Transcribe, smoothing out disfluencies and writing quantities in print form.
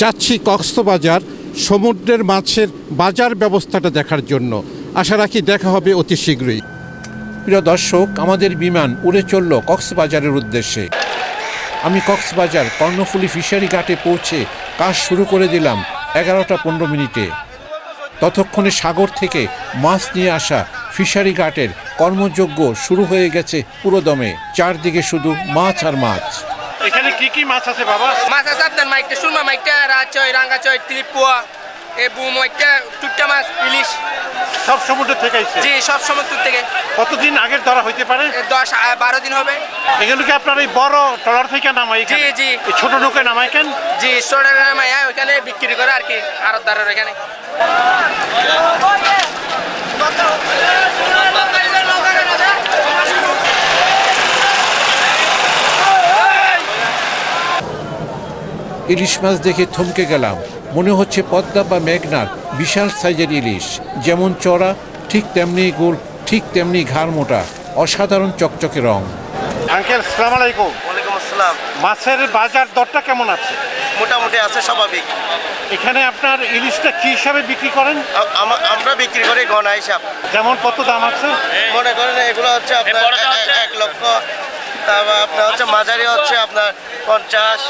যাচ্ছি কক্সবাজার সমুদ্রের মাছের বাজার ব্যবস্থাটা দেখার জন্য। আশা রাখি দেখা হবে অতি শীঘ্রই। প্রিয় দর্শক, আমাদের বিমান উড়ে চলল কক্সবাজারের উদ্দেশ্যে। আমি কক্সবাজার কর্ণফুলী ফিশারি ঘাটে পৌঁছে কাজ শুরু করে দিলাম 11টা 15 মিনিটে। ততক্ষণে সাগর থেকে মাছ নিয়ে আসা ফিশারি ঘাটের কর্মযজ্ঞ শুরু হয়ে গেছে পুরোদমে। চারদিকে শুধু মাছ আর মাছ। এখানে কি কি মাছ আছে বাবা? মাছ আছে আপনার মাইকটা, সুরমা মাইকটা, রাচয়, রাঙ্গাচয়, তিলিপুয়া, এ বুমাইকটা, টুকটা মাছ, ইলিশ। সব সমুদ্র থেকে আইছে? জি, সব সমুদ্র থেকে। কতদিন আগের ধরা হইতে পারে? 10-12 দিন হবে। এগুলো কি আপনার এই বড় ট্রলার থেকে নামাই? জি জি। ছোট নৌকায় নামাই কেন? জি, ছোটরা নামাই ওখানে বিক্রি করে আর কি, আড়তদারের এখানে। ইলিশ মাছ দেখে থমকে গেলাম। মনে হচ্ছে পদ্মা বা মেঘনার বিশাল সাইজের ইলিশ। যেমন চড়া ঠিক তেমনি গোল, ঠিক তেমনি ঘাড় মোটা, অসাধারণ চকচকে রং। আঙ্কেল, আসসালামু আলাইকুম। ওয়ালাইকুম আসসালাম। মাছের বাজার দরটা কেমন আছে? মোটামুটি আছে স্বাভাবিক। এখানে আপনার ইলিশটা কি হিসাবে বিক্রি করেন? আমরা বিক্রি করি গণা হিসাব। যেমন কত দাম আছে? মনে করেন এগুলো হচ্ছে আপনার 1 লক্ষ, তারপর আপনার হচ্ছে মাঝারি হচ্ছে আপনার 50,